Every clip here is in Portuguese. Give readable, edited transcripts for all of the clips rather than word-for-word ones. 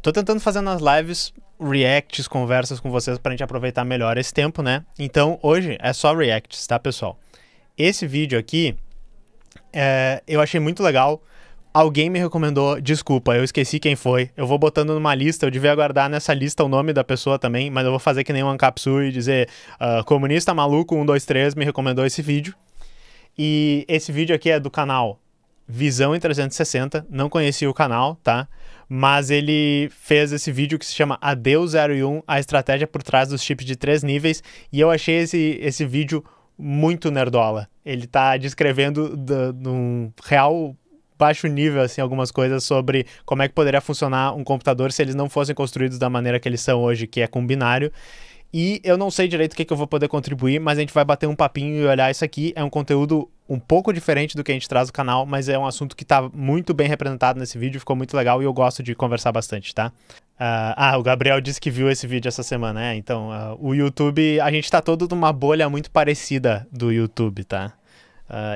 tô tentando fazer nas lives reacts, conversas com vocês pra gente aproveitar melhor esse tempo, né? Então, hoje é só reacts, tá, pessoal? Esse vídeo aqui, eu achei muito legal. Alguém me recomendou, desculpa, eu esqueci quem foi. Eu vou botando numa lista, eu devia guardar nessa lista o nome da pessoa também, mas eu vou fazer que nem um Ancapsu e dizer comunista maluco 123 me recomendou esse vídeo. E esse vídeo aqui é do canal Visão em 360, não conhecia o canal, tá? Mas ele fez esse vídeo que se chama Adeus 01, a estratégia por trás dos chips de 3 níveis, e eu achei esse vídeo muito nerdola. Ele tá descrevendo num real baixo nível, assim, algumas coisas sobre como é que poderia funcionar um computador se eles não fossem construídos da maneira que eles são hoje, que é com binário. E eu não sei direito o que eu vou poder contribuir, mas a gente vai bater um papinho e olhar isso aqui. É um conteúdo um pouco diferente do que a gente traz no canal, mas é um assunto que tá muito bem representado nesse vídeo, ficou muito legal e eu gosto de conversar bastante, tá? O Gabriel disse que viu esse vídeo essa semana, então o YouTube, a gente tá todo numa bolha muito parecida do YouTube, tá?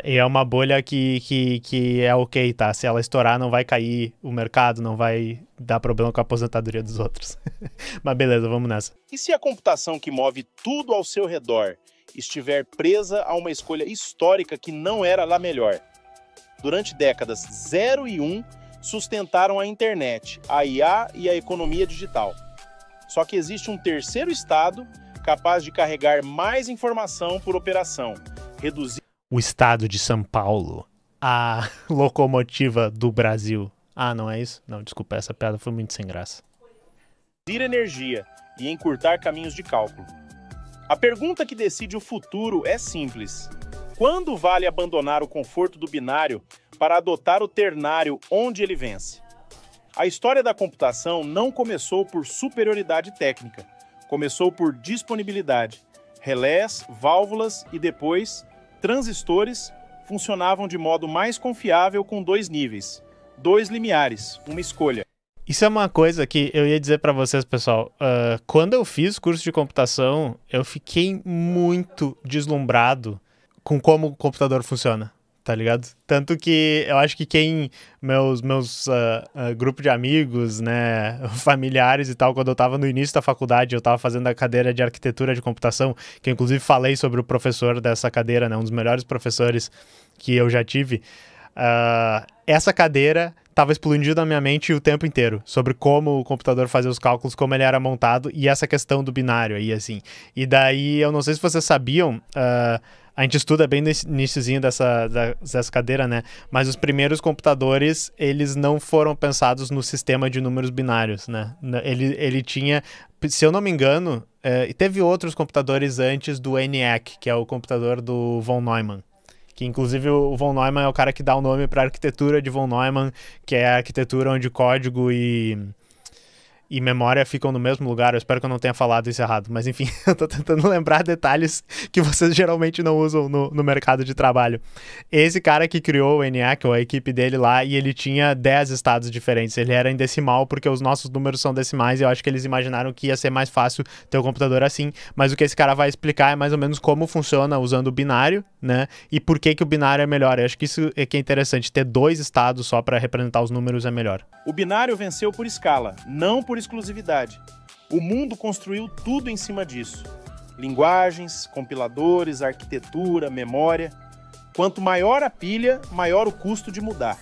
E é uma bolha que é ok, tá? Se ela estourar, não vai cair o mercado, não vai dar problema com a aposentadoria dos outros. Mas beleza, vamos nessa. E se a computação que move tudo ao seu redor estiver presa a uma escolha histórica que não era a melhor? Durante décadas 0 e 1, sustentaram a internet, a IA e a economia digital. Só que existe um terceiro estado capaz de carregar mais informação por operação, reduzir o estado de São Paulo, a locomotiva do Brasil. Não é isso? Não, desculpa, essa piada foi muito sem graça. Energia e encurtar caminhos de cálculo. A pergunta que decide o futuro é simples. Quando vale abandonar o conforto do binário para adotar o ternário onde ele vence? A história da computação não começou por superioridade técnica. Começou por disponibilidade. Relés, válvulas e depois transistores funcionavam de modo mais confiável com 2 níveis, 2 limiares, uma escolha. Isso é uma coisa que eu ia dizer pra vocês, pessoal. Quando eu fiz curso de computação, eu fiquei muito deslumbrado com como o computador funciona, tá ligado? Tanto que eu acho que meus grupo de amigos, né, familiares e tal, quando eu tava no início da faculdade, eu tava fazendo a cadeira de arquitetura de computação, que eu inclusive falei sobre o professor dessa cadeira, né, um dos melhores professores que eu já tive. Essa cadeira tava explodindo na minha mente o tempo inteiro, sobre como o computador fazia os cálculos, como ele era montado, e essa questão do binário aí, assim. E daí, eu não sei se vocês sabiam, a gente estuda bem no iniciozinho dessa cadeira, né? Mas os primeiros computadores, eles não foram pensados no sistema de números binários, né? Ele tinha, se eu não me engano, e teve outros computadores antes do ENIAC, que é o computador do von Neumann. Que inclusive o von Neumann é o cara que dá o nome para a arquitetura de von Neumann, que é a arquitetura onde código e memória ficam no mesmo lugar. Eu espero que eu não tenha falado isso errado, mas enfim, eu tô tentando lembrar detalhes que vocês geralmente não usam no mercado de trabalho. Esse cara que criou o ENIAC, ou a equipe dele lá, e ele tinha 10 estados diferentes. Ele era em decimal, porque os nossos números são decimais, e eu acho que eles imaginaram que ia ser mais fácil ter um computador assim, mas o que esse cara vai explicar é mais ou menos como funciona usando o binário, né, e por que o binário é melhor. Eu acho que isso é que é interessante, ter 2 estados só para representar os números é melhor. O binário venceu por escala, não por exclusividade. O mundo construiu tudo em cima disso. Linguagens, compiladores, arquitetura, memória. Quanto maior a pilha, maior o custo de mudar.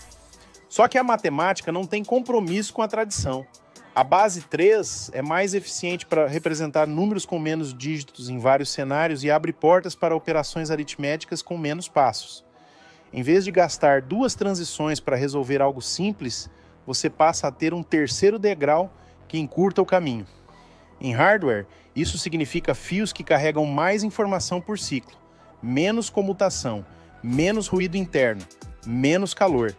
Só que a matemática não tem compromisso com a tradição. A base 3 é mais eficiente para representar números com menos dígitos em vários cenários e abre portas para operações aritméticas com menos passos. Em vez de gastar 2 transições para resolver algo simples, você passa a ter um terceiro degrau que encurta o caminho. Em hardware, isso significa fios que carregam mais informação por ciclo, menos comutação, menos ruído interno, menos calor.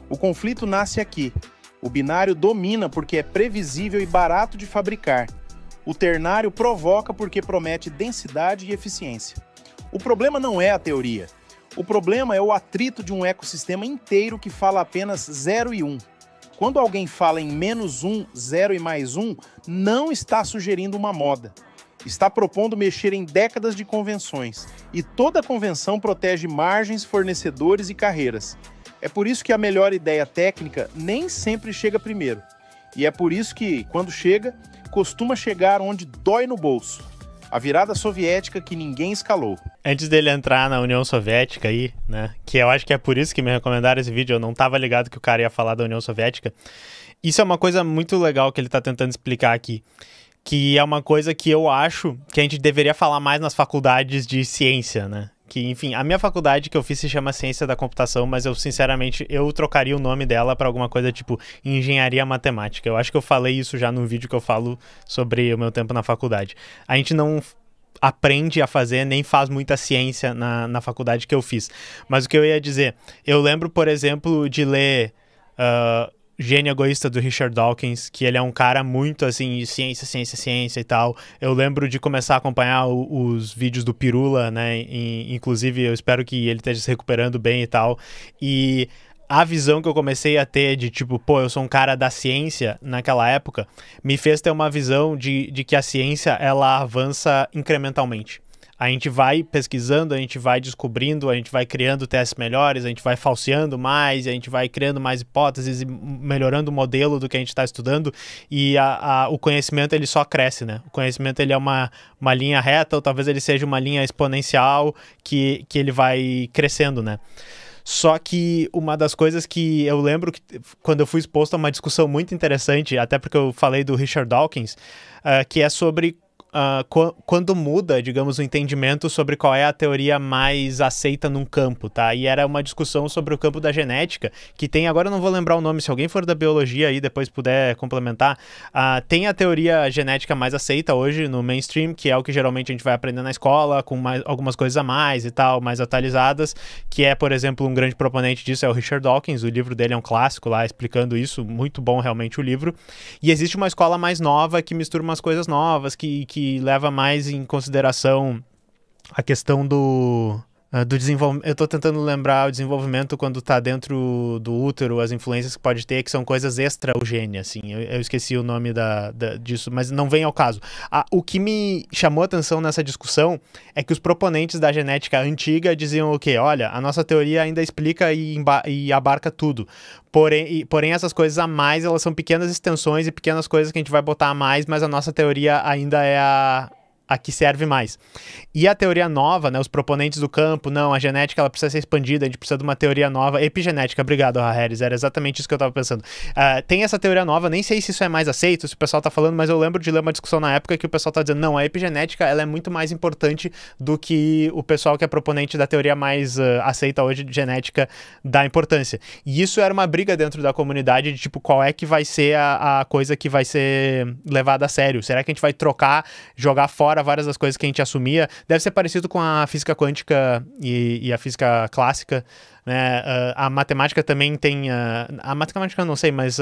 O conflito nasce aqui. O binário domina porque é previsível e barato de fabricar. O ternário provoca porque promete densidade e eficiência. O problema não é a teoria. O problema é o atrito de um ecossistema inteiro que fala apenas 0 e 1. Quando alguém fala em -1, 0 e mais 1, não está sugerindo uma moda. Está propondo mexer em décadas de convenções. E toda convenção protege margens, fornecedores e carreiras. É por isso que a melhor ideia técnica nem sempre chega primeiro. E é por isso que, quando chega, costuma chegar onde dói no bolso. A virada soviética que ninguém escalou. Antes dele entrar na União Soviética aí, né, que eu acho que é por isso que me recomendaram esse vídeo, eu não tava ligado que o cara ia falar da União Soviética. Isso é uma coisa muito legal que ele tá tentando explicar aqui, que é uma coisa que eu acho que a gente deveria falar mais nas faculdades de ciência, né? Que, enfim, a minha faculdade que eu fiz se chama Ciência da Computação, mas eu, sinceramente, eu trocaria o nome dela para alguma coisa tipo Engenharia Matemática. Eu acho que eu falei isso já num vídeo que eu falo sobre o meu tempo na faculdade. A gente não aprende a fazer, nem faz muita ciência na faculdade que eu fiz. Mas o que eu ia dizer, eu lembro, por exemplo, de ler Gênio Egoísta do Richard Dawkins, que ele é um cara muito assim, ciência e tal. Eu lembro de começar a acompanhar os vídeos do Pirula, né? Inclusive, eu espero que ele esteja se recuperando bem e tal. E a visão que eu comecei a ter de tipo, pô, eu sou um cara da ciência naquela época, me fez ter uma visão de que a ciência, ela avança incrementalmente. A gente vai pesquisando, a gente vai descobrindo, a gente vai criando testes melhores, a gente vai falseando mais, a gente vai criando mais hipóteses e melhorando o modelo do que a gente está estudando, e o conhecimento ele só cresce, né? O conhecimento ele é uma linha reta, ou talvez ele seja uma linha exponencial que ele vai crescendo, né? Só que uma das coisas que eu lembro que quando eu fui exposto a uma discussão muito interessante, até porque eu falei do Richard Dawkins, que é sobre quando muda, digamos, o entendimento sobre qual é a teoria mais aceita num campo, tá? E era uma discussão sobre o campo da genética, que tem, agora eu não vou lembrar o nome, se alguém for da biologia aí depois puder complementar, tem a teoria genética mais aceita hoje no mainstream, que é o que geralmente a gente vai aprender na escola, com algumas coisas a mais e tal, mais atualizadas, que é, por exemplo, um grande proponente disso é o Richard Dawkins, o livro dele é um clássico lá, explicando isso, muito bom realmente o livro. E existe uma escola mais nova que mistura umas coisas novas, que leva mais em consideração a questão do desenvolvimento. Eu tô tentando lembrar o desenvolvimento quando tá dentro do útero, as influências que pode ter, que são coisas extra o gene, assim. Eu esqueci o nome disso, mas não vem ao caso. O que me chamou a atenção nessa discussão é que os proponentes da genética antiga diziam o quê? Olha, a nossa teoria ainda explica e abarca tudo. Porém, essas coisas a mais, elas são pequenas extensões e pequenas coisas que a gente vai botar a mais, mas a nossa teoria ainda é a que serve mais. E a teoria nova, né, os proponentes do campo, não, a genética ela precisa ser expandida, a gente precisa de uma teoria nova, epigenética, obrigado, Harris, era exatamente isso que eu tava pensando. Tem essa teoria nova, nem sei se isso é mais aceito, se o pessoal tá falando, mas eu lembro de ler uma discussão na época que o pessoal tá dizendo, não, a epigenética ela é muito mais importante do que o pessoal que é proponente da teoria mais aceita hoje de genética dá importância. E isso era uma briga dentro da comunidade de tipo, qual é que vai ser a coisa que vai ser levada a sério? Será que a gente vai trocar, jogar fora várias das coisas que a gente assumia? Deve ser parecido com a física quântica e a física clássica, né? A matemática também tem... a matemática eu não sei, mas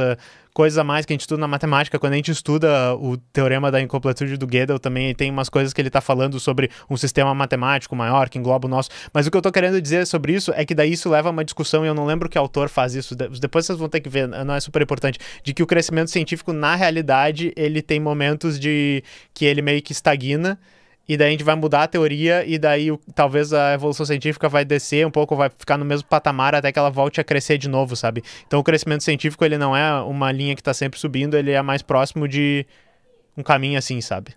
coisas a mais que a gente estuda na matemática, quando a gente estuda o teorema da incompletude do Gödel, também tem umas coisas que ele está falando sobre um sistema matemático maior que engloba o nosso. Mas o que eu estou querendo dizer sobre isso é que daí isso leva a uma discussão, e eu não lembro que autor faz isso, depois vocês vão ter que ver, não é super importante, de que o crescimento científico, na realidade, ele tem momentos de que ele meio que estagna, e daí a gente vai mudar a teoria, e daí talvez a evolução científica vai descer um pouco, vai ficar no mesmo patamar até que ela volte a crescer de novo, sabe? Então o crescimento científico, ele não é uma linha que está sempre subindo, ele é mais próximo de um caminho assim, sabe?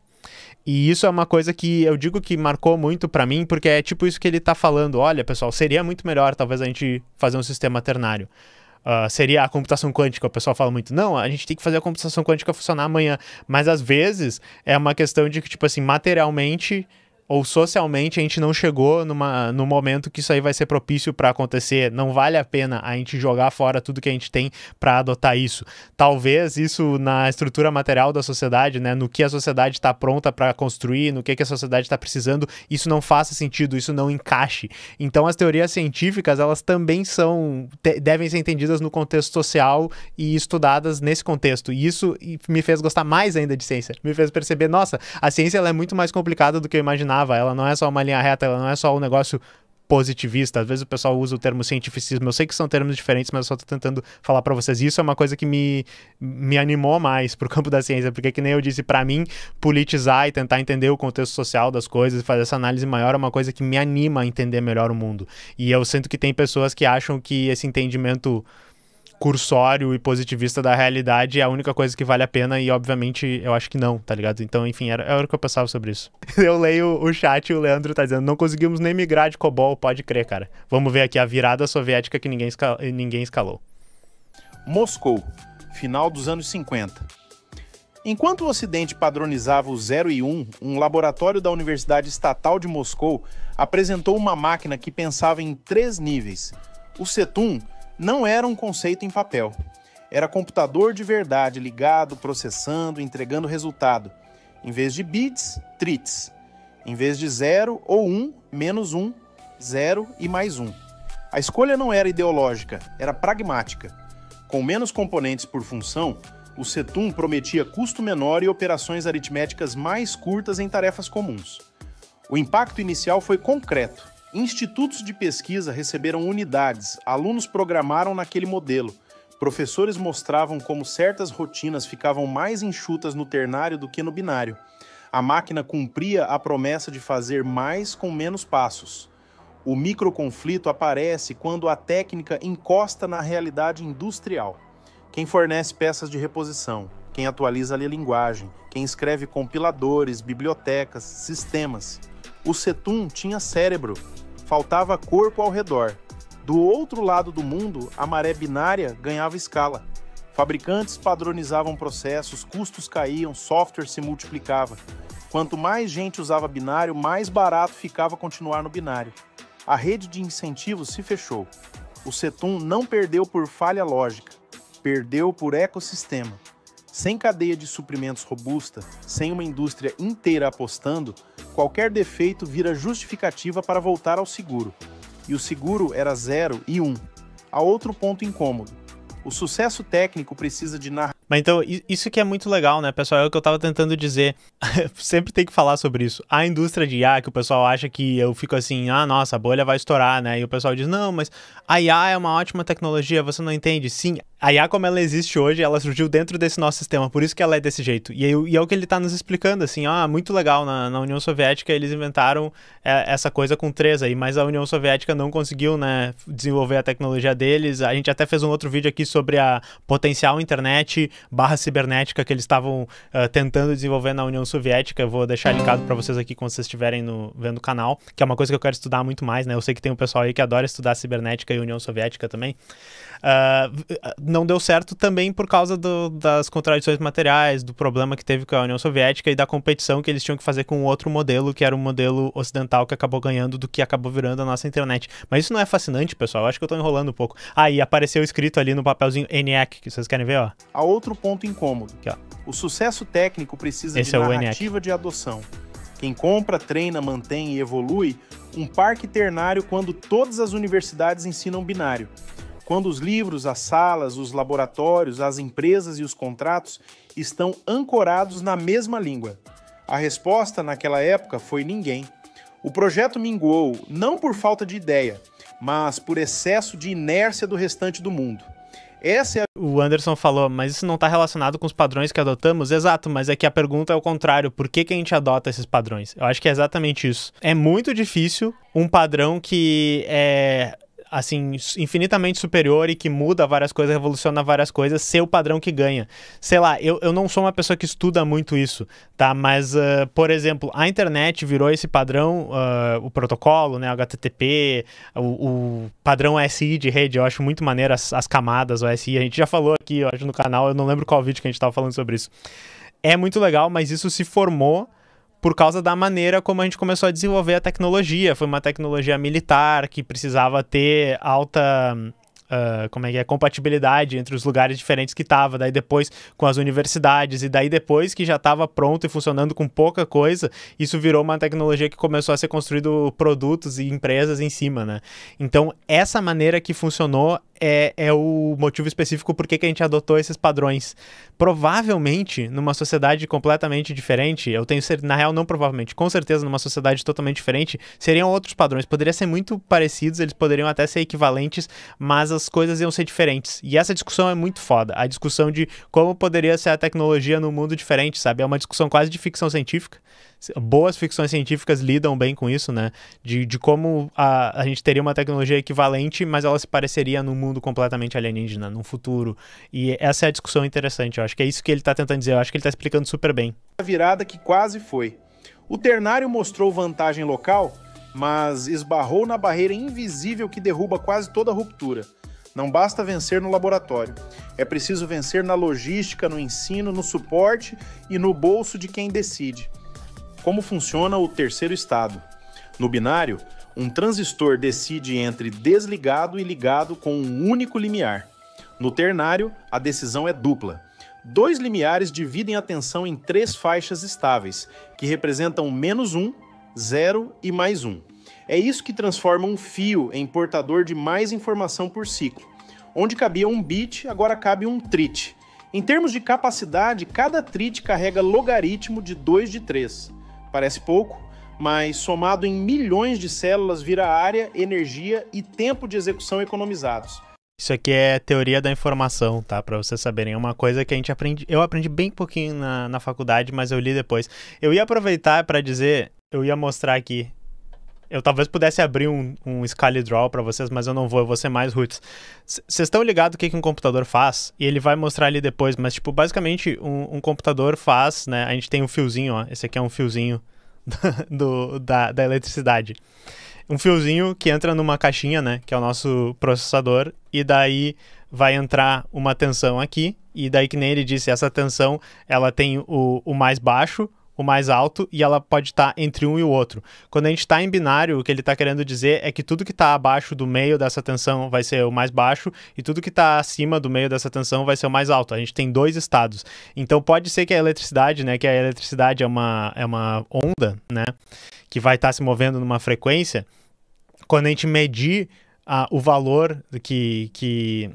E isso é uma coisa que eu digo que marcou muito pra mim, porque é tipo isso que ele tá falando. Olha, pessoal, seria muito melhor talvez a gente fazer um sistema ternário. Seria a computação quântica, o pessoal fala muito, não, a gente tem que fazer a computação quântica funcionar amanhã, mas às vezes é uma questão de que, tipo assim, materialmente ou socialmente a gente não chegou no momento que isso aí vai ser propício para acontecer. Não vale a pena a gente jogar fora tudo que a gente tem para adotar isso. Talvez isso na estrutura material da sociedade, né, no que a sociedade está pronta para construir, no que a sociedade está precisando, isso não faça sentido, isso não encaixe. Então as teorias científicas, elas também devem ser entendidas no contexto social e estudadas nesse contexto. E isso me fez gostar mais ainda de ciência. Me fez perceber, nossa, a ciência ela é muito mais complicada do que eu imaginava. Ela não é só uma linha reta, ela não é só um negócio positivista. Às vezes o pessoal usa o termo cientificismo. Eu sei que são termos diferentes, mas eu só tô tentando falar pra vocês. Isso é uma coisa que me animou mais pro campo da ciência, porque que nem eu disse, pra mim, politizar e tentar entender o contexto social das coisas e fazer essa análise maior é uma coisa que me anima a entender melhor o mundo. E eu sinto que tem pessoas que acham que esse entendimento cursório e positivista da realidade é a única coisa que vale a pena e, obviamente, eu acho que não, tá ligado? Então, enfim, era o que eu pensava sobre isso. Eu leio o chat e o Leandro tá dizendo, não conseguimos nem migrar de COBOL, pode crer, cara. Vamos ver aqui a virada soviética que ninguém escalou. Moscou, final dos anos 50. Enquanto o Ocidente padronizava o 0 e 1, um laboratório da Universidade Estatal de Moscou apresentou uma máquina que pensava em 3 níveis. O Cetum não era um conceito em papel. Era computador de verdade, ligado, processando, entregando resultado. Em vez de bits, trits. Em vez de 0 ou 1, menos 1, 0 e mais 1. A escolha não era ideológica, era pragmática. Com menos componentes por função, o Cetum prometia custo menor e operações aritméticas mais curtas em tarefas comuns. O impacto inicial foi concreto. Institutos de pesquisa receberam unidades, alunos programaram naquele modelo, professores mostravam como certas rotinas ficavam mais enxutas no ternário do que no binário. A máquina cumpria a promessa de fazer mais com menos passos. O microconflito aparece quando a técnica encosta na realidade industrial. Quem fornece peças de reposição, quem atualiza a linguagem, quem escreve compiladores, bibliotecas, sistemas. O Cetum tinha cérebro, faltava corpo ao redor. Do outro lado do mundo, a maré binária ganhava escala. Fabricantes padronizavam processos, custos caíam, software se multiplicava. Quanto mais gente usava binário, mais barato ficava continuar no binário. A rede de incentivos se fechou. O Cetum não perdeu por falha lógica, perdeu por ecossistema. Sem cadeia de suprimentos robusta, sem uma indústria inteira apostando, qualquer defeito vira justificativa para voltar ao seguro. E o seguro era 0 e 1. Há outro ponto incômodo. O sucesso técnico precisa de narrativa. Mas então, isso que é muito legal, né, pessoal? É o que eu tava tentando dizer. Sempre tem que falar sobre isso. A indústria de IA, que o pessoal acha que eu fico assim, nossa, a bolha vai estourar, né? E o pessoal diz, não, mas a IA é uma ótima tecnologia, você não entende? Sim, a IA como ela existe hoje, ela surgiu dentro desse nosso sistema, por isso que ela é desse jeito. E é o que ele tá nos explicando, assim, muito legal, na União Soviética eles inventaram essa coisa com 3 aí, mas a União Soviética não conseguiu, né, desenvolver a tecnologia deles. A gente até fez um outro vídeo aqui sobre a potencial internet / cibernética que eles estavam tentando desenvolver na União Soviética. Eu vou deixar linkado para vocês aqui quando vocês estiverem vendo o canal, que é uma coisa que eu quero estudar muito mais, né? Eu sei que tem um pessoal aí que adora estudar cibernética e União Soviética também. Não deu certo também por causa das contradições materiais, do problema que teve com a União Soviética e da competição que eles tinham que fazer com outro modelo, que era o modelo ocidental, que acabou ganhando do que acabou virando a nossa internet. Mas isso não é fascinante, pessoal? Eu acho que eu tô enrolando um pouco. E apareceu escrito ali no papelzinho ENIAC, que vocês querem ver, ó. Há outro ponto incômodo. Aqui, ó. O sucesso técnico precisa de narrativa de adoção. Quem compra, treina, mantém e evolui um parque ternário quando todas as universidades ensinam binário. Quando os livros, as salas, os laboratórios, as empresas e os contratos estão ancorados na mesma língua. A resposta naquela época foi ninguém. O projeto minguou não por falta de ideia, mas por excesso de inércia do restante do mundo. O Anderson falou, mas isso não está relacionado com os padrões que adotamos? Exato, mas é que a pergunta é o contrário. Por que a gente adota esses padrões? Eu acho que é exatamente isso. É muito difícil um padrão que é, assim, infinitamente superior e que muda várias coisas, revoluciona várias coisas, ser o padrão que ganha. Sei lá, eu não sou uma pessoa que estuda muito isso, tá? Mas, por exemplo, a internet virou esse padrão, o protocolo, né, o HTTP, o padrão OSI de rede. Eu acho muito maneiro as camadas OSI. A gente já falou aqui, eu acho, no canal, eu não lembro qual vídeo que a gente estava falando sobre isso. É muito legal, mas isso se formou por causa da maneira como a gente começou a desenvolver a tecnologia. Foi uma tecnologia militar que precisava ter alta compatibilidade entre os lugares diferentes que estava, daí depois com as universidades, e daí depois que já estava pronto e funcionando com pouca coisa, isso virou uma tecnologia que começou a ser construído produtos e empresas em cima, né? Então, essa maneira que funcionou é o motivo específico por que a gente adotou esses padrões. Provavelmente, numa sociedade completamente diferente, eu tenho certeza, na real não provavelmente, com certeza numa sociedade totalmente diferente, seriam outros padrões. Poderiam ser muito parecidos, eles poderiam até ser equivalentes, mas as coisas iam ser diferentes. E essa discussão é muito foda. A discussão de como poderia ser a tecnologia num mundo diferente, sabe? É uma discussão quase de ficção científica. Boas ficções científicas lidam bem com isso, né? De como a gente teria uma tecnologia equivalente, mas ela se pareceria num mundo mundo completamente alienígena, num futuro. E essa é a discussão interessante, eu acho que é isso que ele tá tentando dizer, eu acho que ele tá explicando super bem. A virada que quase foi. O ternário mostrou vantagem local, mas esbarrou na barreira invisível que derruba quase toda ruptura. Não basta vencer no laboratório. É preciso vencer na logística, no ensino, no suporte e no bolso de quem decide. Como funciona o terceiro estado? No binário, um transistor decide entre desligado e ligado com um único limiar. No ternário, a decisão é dupla. 2 limiares dividem a tensão em 3 faixas estáveis, que representam -1, 0 e +1. É isso que transforma um fio em portador de mais informação por ciclo. Onde cabia 1 bit, agora cabe 1 trit. Em termos de capacidade, cada trit carrega logaritmo de 2 de 3. Parece pouco, mas somado em milhões de células vira área, energia e tempo de execução economizados. Isso aqui é teoria da informação, tá? Pra vocês saberem. É uma coisa que a gente aprende. Eu aprendi bem pouquinho na faculdade, mas eu li depois. Eu ia aproveitar pra dizer, eu ia mostrar aqui. Eu talvez pudesse abrir um ScaliDraw pra vocês, mas eu não vou, eu vou ser mais roots. Vocês estão ligados o que um computador faz? E ele vai mostrar ali depois, mas tipo, basicamente um computador faz, né? A gente tem um fiozinho, ó. Esse aqui é um fiozinho da eletricidade. Um fiozinho que entra numa caixinha, né? Que é o nosso processador, e daí vai entrar uma tensão aqui, e daí que nem ele disse, essa tensão, ela tem o mais baixo, o mais alto, e ela pode estar entre um e o outro. Quando a gente está em binário, o que ele está querendo dizer é que tudo que está abaixo do meio dessa tensão vai ser o mais baixo, e tudo que está acima do meio dessa tensão vai ser o mais alto. A gente tem 2 estados. Então pode ser que a eletricidade, né, que a eletricidade é uma onda, né, que vai estar se movendo numa frequência. Quando a gente medir o valor que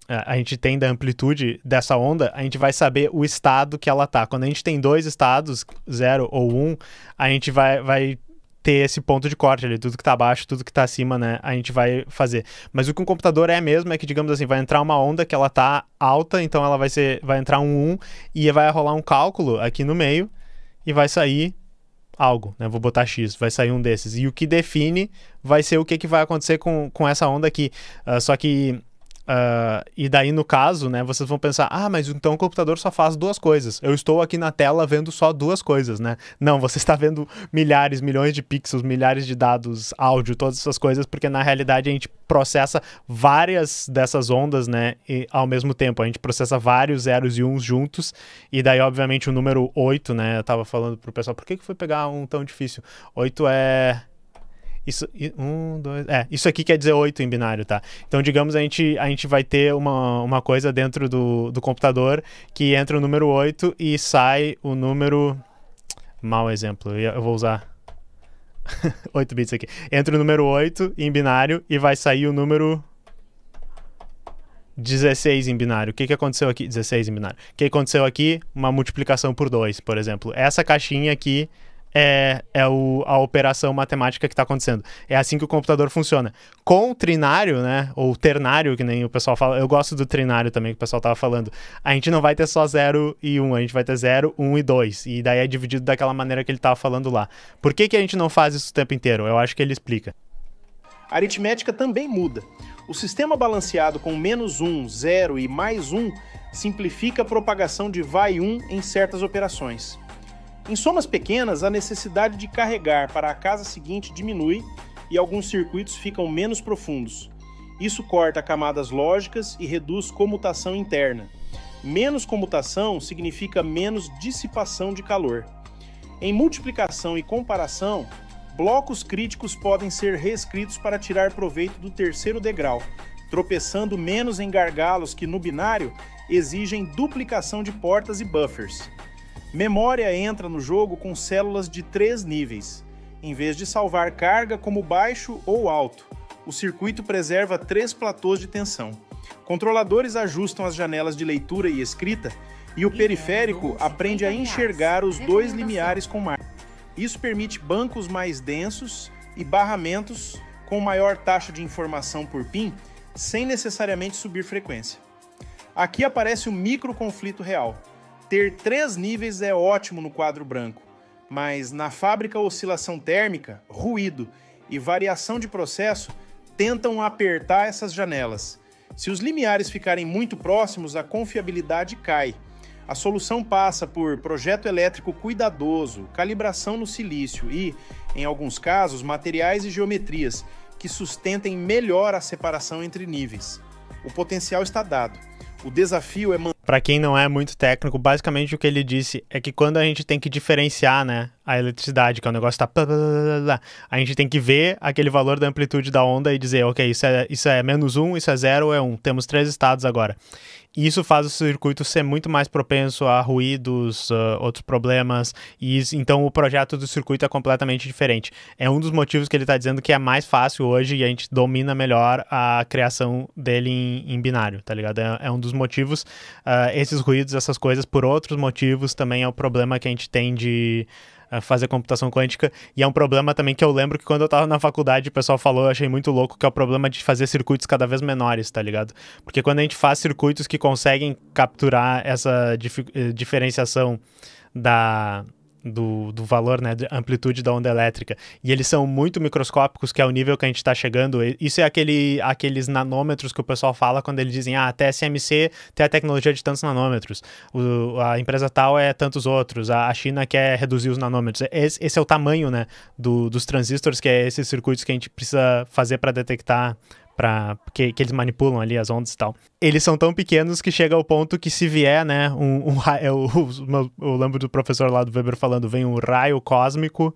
a gente tem da amplitude dessa onda, a gente vai saber o estado que ela tá. Quando a gente tem 2 estados, 0 ou 1, a gente vai ter esse ponto de corte ali, tudo que tá abaixo, tudo que tá acima, né, a gente vai fazer. Mas o que um computador é mesmo é que, digamos assim, vai entrar uma onda que ela tá alta, então ela vai entrar um 1 e vai rolar um cálculo aqui no meio e vai sair algo, né? Vou botar X, vai sair um desses. E o que define vai ser o que vai acontecer com essa onda aqui. Só que e daí, no caso, né, vocês vão pensar, mas então o computador só faz 2 coisas. Eu estou aqui na tela vendo só 2 coisas, né? Não, você está vendo milhares, milhões de pixels, milhares de dados, áudio, todas essas coisas, porque na realidade a gente processa várias dessas ondas, né, ao mesmo tempo. A gente processa vários zeros e uns juntos, e daí, obviamente, o número 8, né, eu tava falando pro pessoal, por que foi pegar um tão difícil? 8 é... Isso aqui quer dizer 8 em binário, tá? Então, digamos, a gente vai ter uma coisa dentro do computador que entra o número 8 e sai o número... Mau exemplo, eu vou usar 8 bits aqui. Entra o número 8 em binário e vai sair o número 16 em binário. O que aconteceu aqui? 16 em binário. O que aconteceu aqui? Uma multiplicação por 2, por exemplo. Essa caixinha aqui é a operação matemática que está acontecendo. É assim que o computador funciona. Com o trinário, né, ou ternário, que nem o pessoal fala, eu gosto do trinário também, que o pessoal estava falando, a gente não vai ter só 0 e 1, a gente vai ter 0, 1 e 2, e daí é dividido daquela maneira que ele estava falando lá. Por que a gente não faz isso o tempo inteiro? Eu acho que ele explica. A aritmética também muda. O sistema balanceado com -1, 0 e +1 simplifica a propagação de vai 1 em certas operações. Em somas pequenas, a necessidade de carregar para a casa seguinte diminui e alguns circuitos ficam menos profundos. Isso corta camadas lógicas e reduz comutação interna. Menos comutação significa menos dissipação de calor. Em multiplicação e comparação, blocos críticos podem ser reescritos para tirar proveito do terceiro degrau, tropeçando menos em gargalos que no binário exigem duplicação de portas e buffers. Memória entra no jogo com células de 3 níveis. Em vez de salvar carga como baixo ou alto, o circuito preserva 3 platôs de tensão. Controladores ajustam as janelas de leitura e escrita e o periférico aprende a enxergar os 2 limiares com margem. Isso permite bancos mais densos e barramentos com maior taxa de informação por pin, sem necessariamente subir frequência. Aqui aparece o microconflito real. Ter 3 níveis é ótimo no quadro branco, mas na fábrica oscilação térmica, ruído e variação de processo tentam apertar essas janelas. Se os limiares ficarem muito próximos, a confiabilidade cai. A solução passa por projeto elétrico cuidadoso, calibração no silício e, em alguns casos, materiais e geometrias que sustentem melhor a separação entre níveis. O potencial está dado. O desafio é... Para quem não é muito técnico, basicamente o que ele disse é que quando a gente tem que diferenciar, né, a eletricidade, que é o negócio tá... a gente tem que ver aquele valor da amplitude da onda e dizer, ok, isso é -1, isso é 0 ou é 1. Temos 3 estados agora. Isso faz o circuito ser muito mais propenso a ruídos, outros problemas, e então o projeto do circuito é completamente diferente. É um dos motivos que ele está dizendo que é mais fácil hoje e a gente domina melhor a criação dele em binário, tá ligado? É um dos motivos. Esses ruídos, essas coisas, por outros motivos, também é o problema que a gente tem de fazer computação quântica, e é um problema também que eu lembro que quando eu estava na faculdade o pessoal falou, eu achei muito louco, que é o problema de fazer circuitos cada vez menores, tá ligado? Porque quando a gente faz circuitos que conseguem capturar essa diferenciação do valor, né, de amplitude da onda elétrica, e eles são muito microscópicos, que é o nível que a gente está chegando. Isso é aqueles nanômetros que o pessoal fala quando eles dizem, a TSMC tem a tecnologia de tantos nanômetros, a empresa tal é tantos outros, a China quer reduzir os nanômetros. Esse é o tamanho, né, dos transistores, que é esses circuitos que a gente precisa fazer para detectar, que eles manipulam ali as ondas e tal. Eles são tão pequenos que chega ao ponto que se vier, né, eu lembro do professor lá do Weber falando, vem um raio cósmico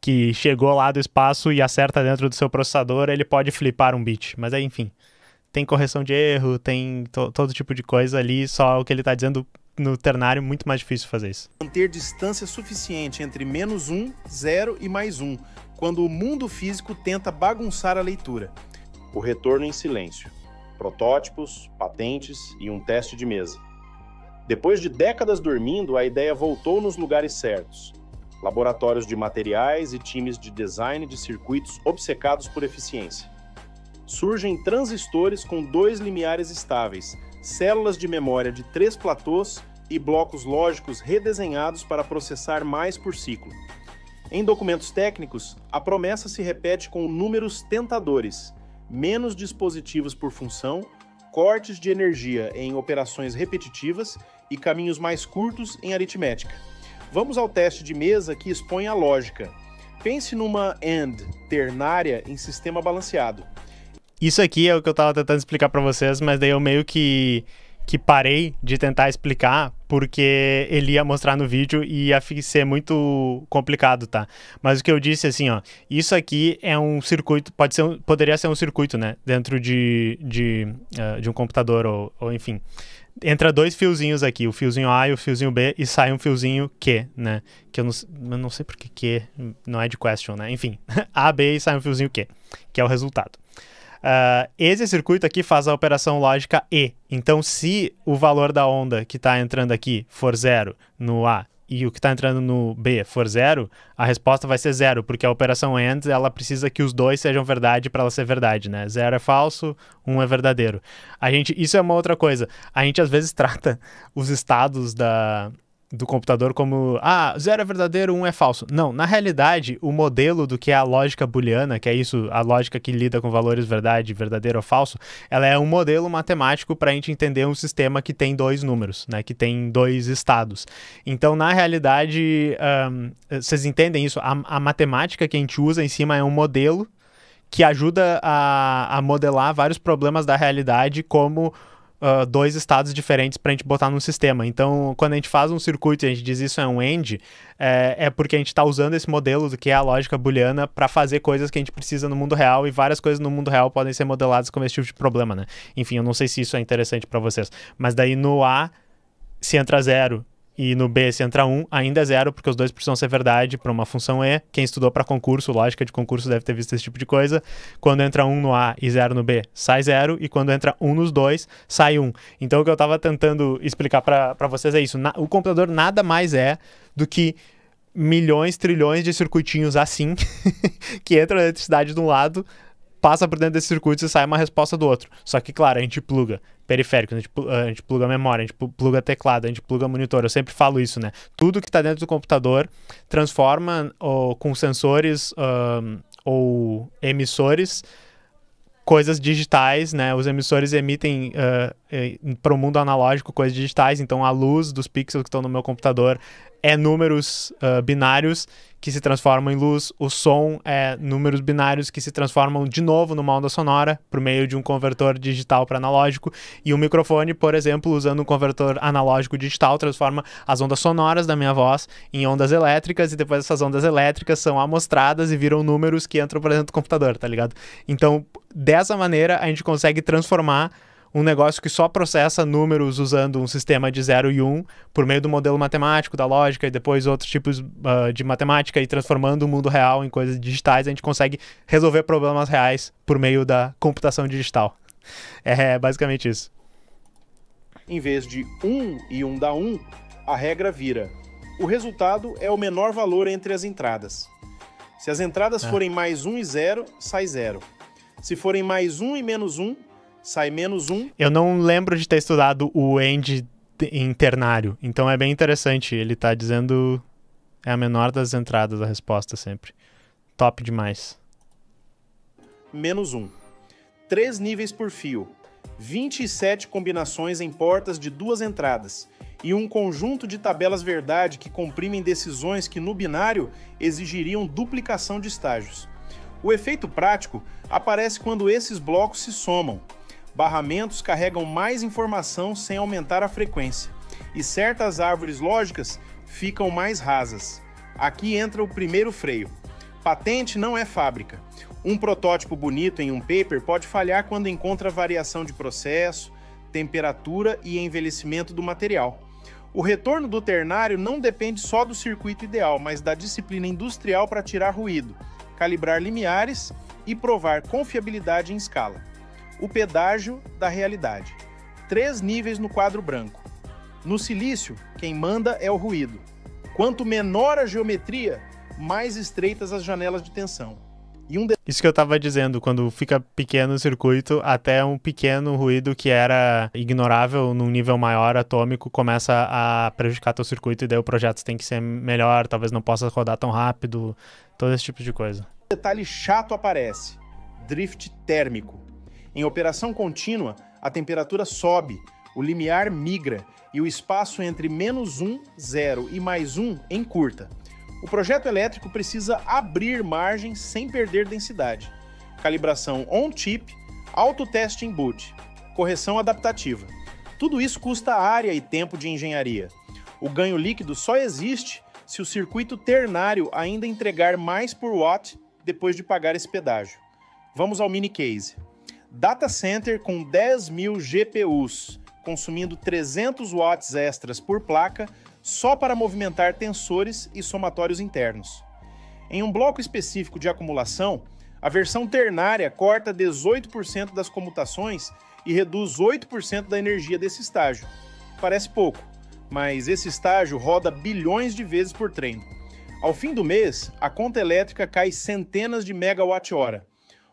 que chegou lá do espaço e acerta dentro do seu processador, ele pode flipar um bit. Mas aí, enfim, tem correção de erro, tem todo tipo de coisa ali, só o que ele está dizendo no ternário, muito mais difícil fazer isso. Manter distância suficiente entre -1, 0 e +1, quando o mundo físico tenta bagunçar a leitura. O retorno em silêncio, protótipos, patentes e um teste de mesa. Depois de décadas dormindo, a ideia voltou nos lugares certos. Laboratórios de materiais e times de design de circuitos obcecados por eficiência. Surgem transistores com 2 limiares estáveis, células de memória de 3 platôs e blocos lógicos redesenhados para processar mais por ciclo. Em documentos técnicos, a promessa se repete com números tentadores: menos dispositivos por função, cortes de energia em operações repetitivas e caminhos mais curtos em aritmética. Vamos ao teste de mesa que expõe a lógica. Pense numa AND ternária em sistema balanceado. Isso aqui é o que eu estava tentando explicar para vocês, mas daí eu meio que parei de tentar explicar, porque ele ia mostrar no vídeo e ia ser muito complicado, tá? Mas o que eu disse, assim, ó, isso aqui é um circuito, poderia ser um circuito, né, dentro de um computador, ou enfim. Entra 2 fiozinhos aqui, o fiozinho A e o fiozinho B, e sai um fiozinho Q, né? Que eu não sei porque Q não é de question, né? Enfim, A, B e sai um fiozinho Q, que é o resultado. Esse circuito aqui faz a operação lógica E. Então, se o valor da onda que está entrando aqui for 0 no A e o que está entrando no B for 0, a resposta vai ser 0, porque a operação AND, ela precisa que os dois sejam verdade para ela ser verdade, né? 0 é falso, 1 é verdadeiro. Isso é uma outra coisa. A gente às vezes trata os estados do computador como, 0 é verdadeiro, 1 é falso. Não, na realidade, o modelo do que é a lógica booleana, que é isso, a lógica que lida com valores verdade, verdadeiro ou falso, ela é um modelo matemático para a gente entender um sistema que tem 2 números, né, que tem 2 estados. Então, na realidade, vocês entendem isso? A matemática que a gente usa em cima é um modelo que ajuda a modelar vários problemas da realidade, como 2 estados diferentes para a gente botar num sistema. Então, quando a gente faz um circuito e a gente diz isso é um AND, é porque a gente está usando esse modelo do que é a lógica booleana para fazer coisas que a gente precisa no mundo real, e várias coisas no mundo real podem ser modeladas como esse tipo de problema, né? Enfim, eu não sei se isso é interessante para vocês, mas daí no A, se entra 0 e no B, se entra 1, ainda é 0, porque os dois precisam ser verdade para uma função E. Quem estudou para concurso, lógica de concurso, deve ter visto esse tipo de coisa. Quando entra 1 no A e 0 no B, sai 0, e quando entra 1 nos dois, sai 1. Então, o que eu estava tentando explicar para vocês é isso. O computador nada mais é do que milhões, trilhões de circuitinhos assim, que entram na eletricidade de um lado, passa por dentro desse circuito e sai uma resposta do outro. Só que, claro, a gente pluga periférico, a gente pluga memória, a gente pluga teclado, a gente pluga monitor. Eu sempre falo isso, né? Tudo que está dentro do computador transforma com sensores ou emissores coisas digitais, né? Os emissores emitem para o mundo analógico coisas digitais, então a luz dos pixels que estão no meu computador é números binários que se transformam em luz, o som é números binários que se transformam de novo numa onda sonora por meio de um conversor digital para analógico, e o microfone, por exemplo, usando um conversor analógico digital, transforma as ondas sonoras da minha voz em ondas elétricas, e depois essas ondas elétricas são amostradas e viram números que entram para dentro do computador, tá ligado? Então, dessa maneira, a gente consegue transformar um negócio que só processa números usando um sistema de 0 e 1 por meio do modelo matemático, da lógica, e depois outros tipos de matemática, e transformando o mundo real em coisas digitais, a gente consegue resolver problemas reais por meio da computação digital. É basicamente isso. Em vez de 1 e 1 dá 1, a regra vira: o resultado é o menor valor entre as entradas. Se as entradas forem mais 1 e 0, sai 0. Se forem mais 1 e menos 1, sai menos 1. Eu não lembro de ter estudado o end em ternário, então é bem interessante. Ele tá dizendo é a menor das entradas a resposta sempre. Top demais. Menos 1. 3 níveis por fio, 27 combinações em portas de 2 entradas e um conjunto de tabelas verdade que comprimem decisões que no binário exigiriam duplicação de estágios. O efeito prático aparece quando esses blocos se somam. Barramentos carregam mais informação sem aumentar a frequência, e certas árvores lógicas ficam mais rasas. Aqui entra o primeiro freio. Patente não é fábrica. Um protótipo bonito em um paper pode falhar quando encontra variação de processo, temperatura e envelhecimento do material. O retorno do ternário não depende só do circuito ideal, mas da disciplina industrial para tirar ruído, calibrar limiares e provar confiabilidade em escala. O pedágio da realidade. 3 níveis no quadro branco. No silício, quem manda é o ruído. Quanto menor a geometria, mais estreitas as janelas de tensão. Isso que eu estava dizendo, quando fica pequeno o circuito, até um pequeno ruído que era ignorável num nível maior atômico começa a prejudicar teu circuito, e daí o projeto tem que ser melhor, talvez não possa rodar tão rápido, todo esse tipo de coisa. Um detalhe chato aparece: drift térmico. Em operação contínua, a temperatura sobe, o limiar migra e o espaço entre menos 1, 0 e mais 1 encurta. O projeto elétrico precisa abrir margens sem perder densidade. Calibração on-chip, autoteste em boot, correção adaptativa. Tudo isso custa área e tempo de engenharia. O ganho líquido só existe se o circuito ternário ainda entregar mais por watt depois de pagar esse pedágio. Vamos ao mini case. Data center com 10.000 GPUs, consumindo 300 watts extras por placa só para movimentar tensores e somatórios internos. Em um bloco específico de acumulação, a versão ternária corta 18% das comutações e reduz 8% da energia desse estágio. Parece pouco, mas esse estágio roda bilhões de vezes por treino. Ao fim do mês, a conta elétrica cai centenas de megawatt-hora.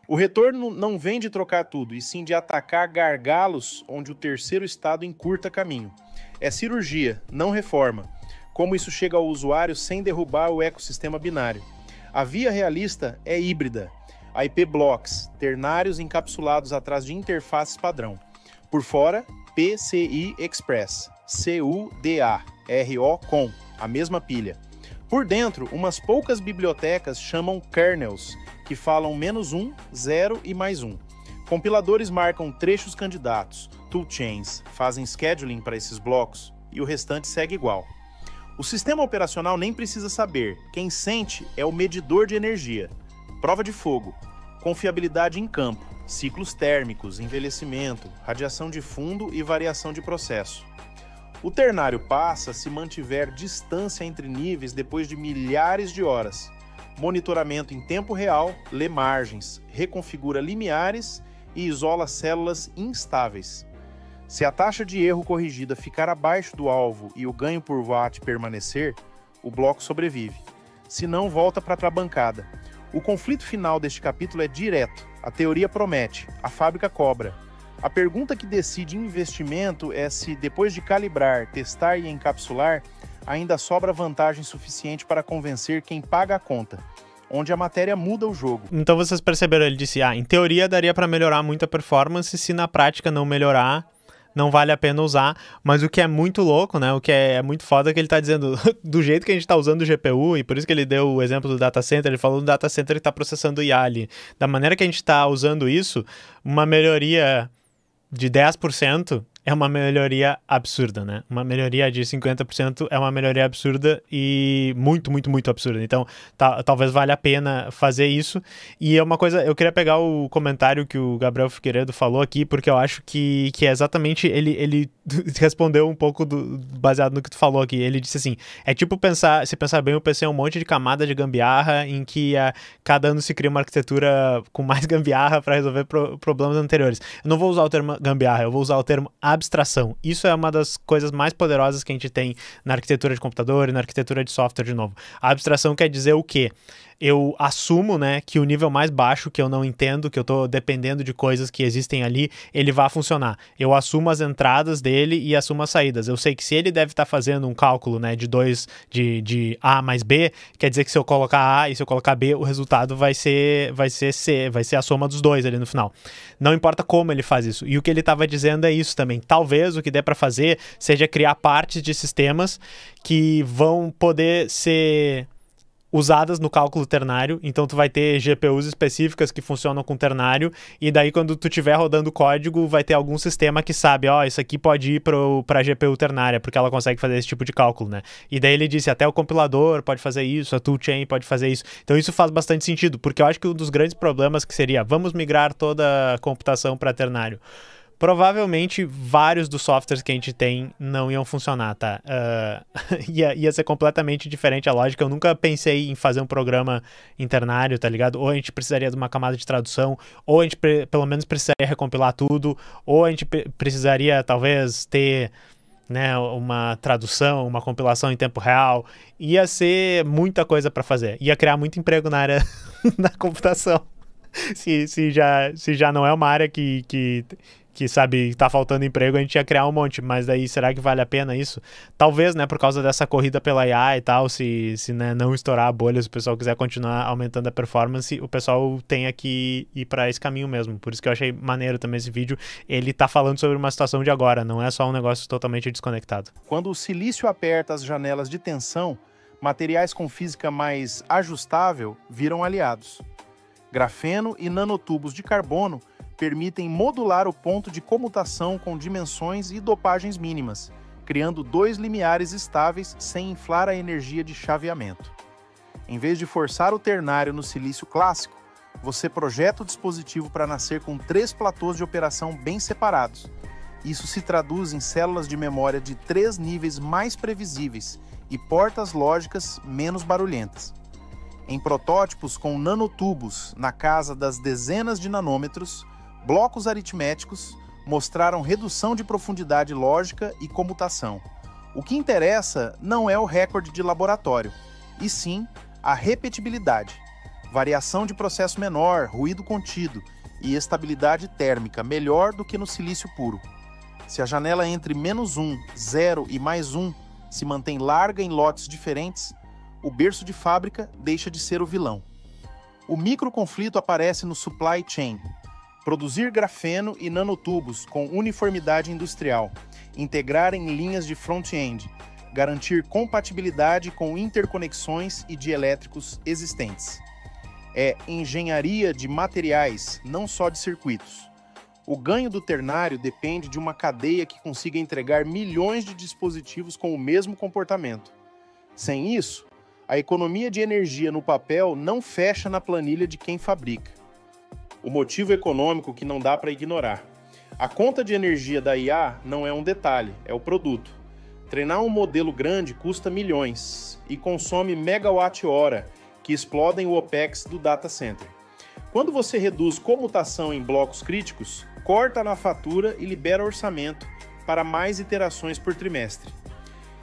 O retorno não vem de trocar tudo, e sim de atacar gargalos onde o terceiro estado encurta caminho. É cirurgia, não reforma. Como isso chega ao usuário sem derrubar o ecossistema binário? A via realista é híbrida. IP blocks, ternários encapsulados atrás de interfaces padrão. Por fora, PCI Express, CUDA, RO-COM, a mesma pilha. Por dentro, umas poucas bibliotecas chamam kernels, que falam -1, 0 e mais 1. Compiladores marcam trechos candidatos, toolchains fazem scheduling para esses blocos e o restante segue igual. O sistema operacional nem precisa saber, quem sente é o medidor de energia. Prova de fogo, confiabilidade em campo, ciclos térmicos, envelhecimento, radiação de fundo e variação de processo. O ternário passa se mantiver distância entre níveis depois de milhares de horas. Monitoramento em tempo real, lê margens, reconfigura limiares e isola células instáveis. Se a taxa de erro corrigida ficar abaixo do alvo e o ganho por watt permanecer, o bloco sobrevive. Se não, volta para a bancada. O conflito final deste capítulo é direto. A teoria promete, a fábrica cobra. A pergunta que decide investimento é se, depois de calibrar, testar e encapsular, ainda sobra vantagem suficiente para convencer quem paga a conta. onde a matéria muda o jogo. Então vocês perceberam, ele disse, em teoria daria para melhorar muito a performance, se na prática não melhorar, não vale a pena usar, mas o que é muito louco, né, o que é muito foda é que ele tá dizendo, do jeito que a gente tá usando o GPU, e por isso que ele deu o exemplo do data center, ele falou do data center que tá processando IA ali, da maneira que a gente tá usando isso, uma melhoria de 10% é uma melhoria absurda, né? Uma melhoria de 50% é uma melhoria absurda e muito, muito, muito absurda. Então, talvez valha a pena fazer isso. E é uma coisa, eu queria pegar o comentário que o Gabriel Figueiredo falou aqui, porque eu acho que é exatamente, ele respondeu um pouco baseado no que tu falou aqui. Ele disse assim, é tipo se pensar bem, o PC é um monte de camada de gambiarra em que cada ano se cria uma arquitetura com mais gambiarra para resolver problemas anteriores. Eu não vou usar o termo gambiarra, eu vou usar o termo abstração. Isso é uma das coisas mais poderosas que a gente tem na arquitetura de computador e na arquitetura de software, de novo. A abstração quer dizer o quê? Eu assumo, né, que o nível mais baixo, que eu não entendo, que eu estou dependendo de coisas que existem ali, ele vai funcionar. Eu assumo as entradas dele e assumo as saídas. Eu sei que se ele deve estar fazendo um cálculo, né, de A mais B, quer dizer que se eu colocar A e se eu colocar B, o resultado vai ser C, vai ser a soma dos dois ali no final. Não importa como ele faz isso. E o que ele estava dizendo é isso também. Talvez o que dê para fazer seja criar partes de sistemas que vão poder ser usadas no cálculo ternário, então tu vai ter GPUs específicas que funcionam com ternário, e daí quando tu estiver rodando código, vai ter algum sistema que sabe, isso aqui pode ir para a GPU ternária, porque ela consegue fazer esse tipo de cálculo, né? E daí ele disse, até o compilador pode fazer isso, a toolchain pode fazer isso. Então isso faz bastante sentido, porque eu acho que um dos grandes problemas que seria, vamos migrar toda a computação para ternário. Provavelmente vários dos softwares que a gente tem não iam funcionar, tá? Ia ser completamente diferente a lógica. Eu nunca pensei em fazer um programa em ternário, tá ligado? Ou a gente precisaria de uma camada de tradução, ou a gente pelo menos precisaria recompilar tudo, ou a gente precisaria talvez ter, né, uma tradução, uma compilação em tempo real. Ia ser muita coisa para fazer. Ia criar muito emprego na área da computação. Se já não é uma área que sabe, tá faltando emprego, a gente ia criar um monte, mas daí será que vale a pena isso? Talvez, né, por causa dessa corrida pela IA e tal, se né, não estourar a bolha, se o pessoal quiser continuar aumentando a performance, o pessoal tenha que ir para esse caminho mesmo. Por isso que eu achei maneiro também esse vídeo. Ele tá falando sobre uma situação de agora, não é só um negócio totalmente desconectado. Quando o silício aperta as janelas de tensão, materiais com física mais ajustável viram aliados. Grafeno e nanotubos de carbono permitem modular o ponto de comutação com dimensões e dopagens mínimas, criando 2 limiares estáveis sem inflar a energia de chaveamento. Em vez de forçar o ternário no silício clássico, você projeta o dispositivo para nascer com 3 platôs de operação bem separados. Isso se traduz em células de memória de 3 níveis mais previsíveis e portas lógicas menos barulhentas. Em protótipos com nanotubos na casa das dezenas de nanômetros, blocos aritméticos mostraram redução de profundidade lógica e comutação. O que interessa não é o recorde de laboratório, e sim a repetibilidade, variação de processo menor, ruído contido e estabilidade térmica melhor do que no silício puro. Se a janela entre -1, 0 e +1 se mantém larga em lotes diferentes, o berço de fábrica deixa de ser o vilão. O microconflito aparece no supply chain. Produzir grafeno e nanotubos com uniformidade industrial, integrar em linhas de front-end, garantir compatibilidade com interconexões e dielétricos existentes. É engenharia de materiais, não só de circuitos. O ganho do ternário depende de uma cadeia que consiga entregar milhões de dispositivos com o mesmo comportamento. Sem isso, a economia de energia no papel não fecha na planilha de quem fabrica. O motivo econômico que não dá para ignorar. A conta de energia da IA não é um detalhe, é o produto. Treinar um modelo grande custa milhões e consome megawatt-hora, que explodem o OPEX do data center. Quando você reduz comutação em blocos críticos, corta na fatura e libera orçamento para mais iterações por trimestre.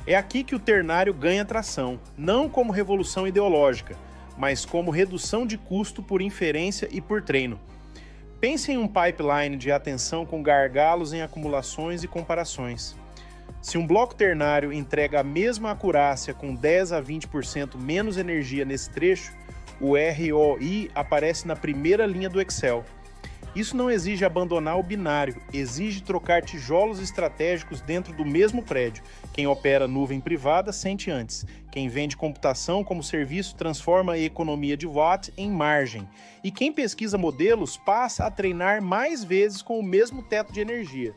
É aqui que o ternário ganha tração, não como revolução ideológica, mas como redução de custo por inferência e por treino. Pense em um pipeline de atenção com gargalos em acumulações e comparações. Se um bloco ternário entrega a mesma acurácia com 10 a 20% menos energia nesse trecho, o ROI aparece na primeira linha do Excel. Isso não exige abandonar o binário, exige trocar tijolos estratégicos dentro do mesmo prédio. Quem opera nuvem privada sente antes. Quem vende computação como serviço transforma a economia de watt em margem. E quem pesquisa modelos passa a treinar mais vezes com o mesmo teto de energia.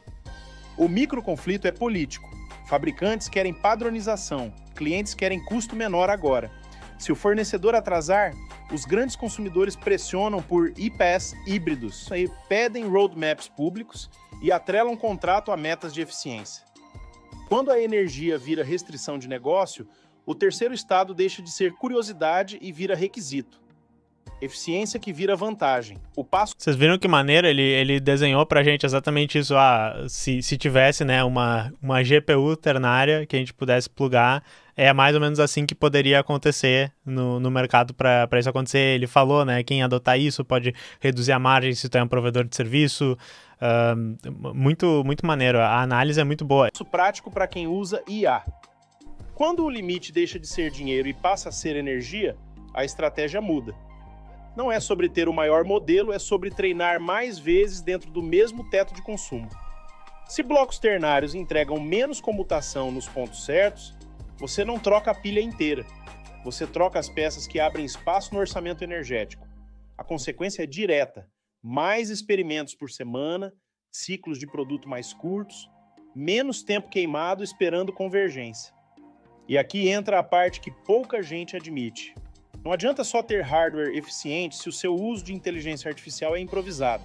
O microconflito é político. Fabricantes querem padronização, clientes querem custo menor agora. Se o fornecedor atrasar, os grandes consumidores pressionam por iPaaS híbridos, pedem roadmaps públicos e atrelam contrato a metas de eficiência. Quando a energia vira restrição de negócio, o terceiro estado deixa de ser curiosidade e vira requisito. Eficiência que vira vantagem. O passo... Vocês viram que maneira ele desenhou pra gente exatamente isso. Se tivesse, né, uma GPU ternária que a gente pudesse plugar, é mais ou menos assim que poderia acontecer no mercado para isso acontecer. Ele falou, né, quem adotar isso pode reduzir a margem se tu é um provedor de serviço. Muito maneiro. A análise é muito boa. Isso prático para quem usa IA. Quando o limite deixa de ser dinheiro e passa a ser energia, a estratégia muda. Não é sobre ter o maior modelo, é sobre treinar mais vezes dentro do mesmo teto de consumo. Se blocos ternários entregam menos comutação nos pontos certos, você não troca a pilha inteira. Você troca as peças que abrem espaço no orçamento energético. A consequência é direta. Mais experimentos por semana, ciclos de produto mais curtos, menos tempo queimado esperando convergência. E aqui entra a parte que pouca gente admite. Não adianta só ter hardware eficiente se o seu uso de inteligência artificial é improvisado.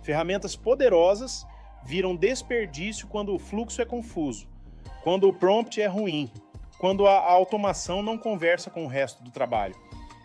Ferramentas poderosas viram desperdício quando o fluxo é confuso, quando o prompt é ruim, quando a automação não conversa com o resto do trabalho.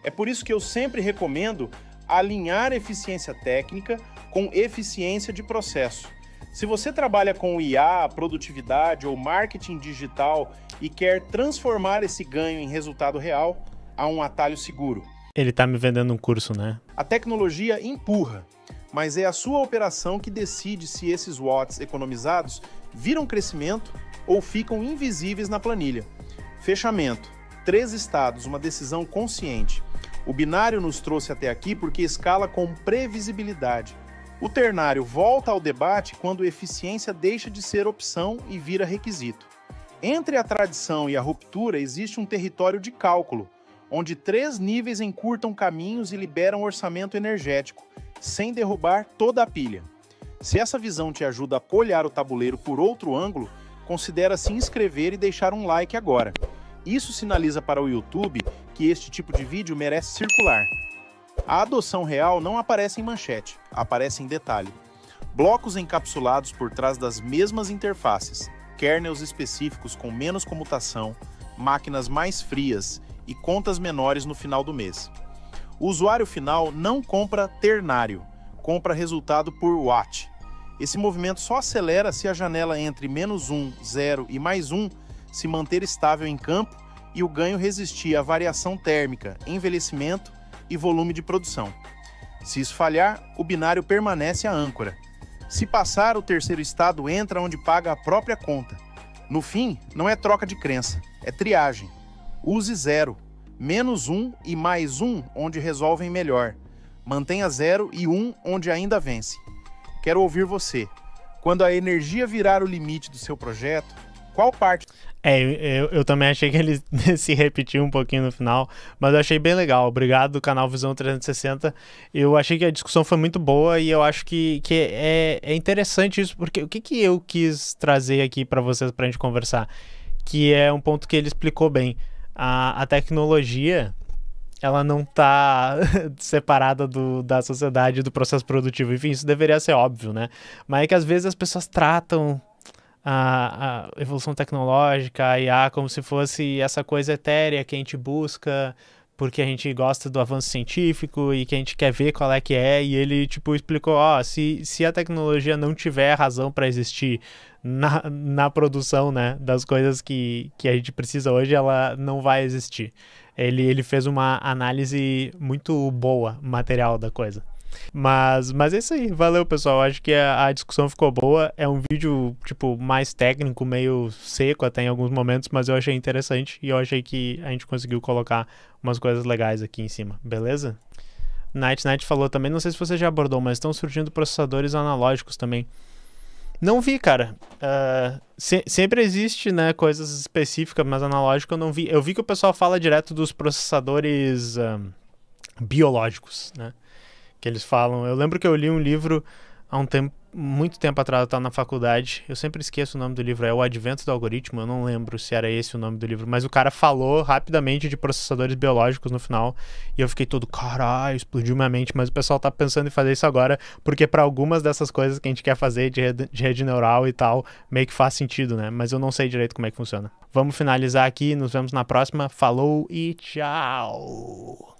É por isso que eu sempre recomendo alinhar eficiência técnica com eficiência de processo. Se você trabalha com IA, produtividade ou marketing digital e quer transformar esse ganho em resultado real, há um atalho seguro. Ele tá me vendendo um curso, né? A tecnologia empurra, mas é a sua operação que decide se esses watts economizados viram crescimento ou ficam invisíveis na planilha. Fechamento. 3 estados, uma decisão consciente. O binário nos trouxe até aqui porque escala com previsibilidade. O ternário volta ao debate quando eficiência deixa de ser opção e vira requisito. Entre a tradição e a ruptura existe um território de cálculo, onde 3 níveis encurtam caminhos e liberam orçamento energético, sem derrubar toda a pilha. Se essa visão te ajuda a olhar o tabuleiro por outro ângulo, considera se inscrever e deixar um like agora. Isso sinaliza para o YouTube que este tipo de vídeo merece circular. A adoção real não aparece em manchete, aparece em detalhe. Blocos encapsulados por trás das mesmas interfaces, kernels específicos com menos comutação, máquinas mais frias e contas menores no final do mês. O usuário final não compra ternário, compra resultado por watt. Esse movimento só acelera se a janela entre -1, 0 e +1 se manter estável em campo e o ganho resistir à variação térmica, envelhecimento e volume de produção. Se isso falhar, o binário permanece a âncora. Se passar, o terceiro estado entra onde paga a própria conta. No fim, não é troca de crença, é triagem. Use 0, -1 e +1 onde resolvem melhor. Mantenha 0 e 1 onde ainda vence. Quero ouvir você. Quando a energia virar o limite do seu projeto, qual parte... Eu também achei que ele se repetiu um pouquinho no final, mas eu achei bem legal. Obrigado, canal Visão 360. Eu achei que a discussão foi muito boa e eu acho que é interessante isso, porque o que eu quis trazer aqui para vocês, pra gente conversar, que é um ponto que ele explicou bem. A tecnologia, ela não está separada da sociedade, do processo produtivo. Enfim, isso deveria ser óbvio, né? Mas é que às vezes as pessoas tratam a evolução tecnológica, a IA, como se fosse essa coisa etérea que a gente busca porque a gente gosta do avanço científico e que a gente quer ver qual é que é. E ele, tipo, explicou, se a tecnologia não tiver razão para existir na produção, né, das coisas que a gente precisa hoje, ela não vai existir. Ele fez uma análise muito boa, material da coisa. Mas é isso aí, valeu pessoal, acho que a discussão ficou boa, é um vídeo tipo mais técnico, meio seco até em alguns momentos, mas eu achei interessante e eu achei que a gente conseguiu colocar umas coisas legais aqui em cima, beleza? Night falou também, não sei se você já abordou, mas estão surgindo processadores analógicos também. Não vi, cara. Sempre existe, né, coisas específicas, mas analógico eu não vi. Eu vi que o pessoal fala direto dos processadores biológicos, né? Que eles falam. Eu lembro que eu li um livro há muito tempo atrás, eu estava na faculdade. Eu sempre esqueço o nome do livro. É O Advento do Algoritmo. Eu não lembro se era esse o nome do livro. Mas o cara falou rapidamente de processadores biológicos no final. E eu fiquei todo, caralho, explodiu minha mente. Mas o pessoal tá pensando em fazer isso agora. Porque para algumas dessas coisas que a gente quer fazer de rede neural e tal, meio que faz sentido, né? Mas eu não sei direito como é que funciona. Vamos finalizar aqui. Nos vemos na próxima. Falou e tchau!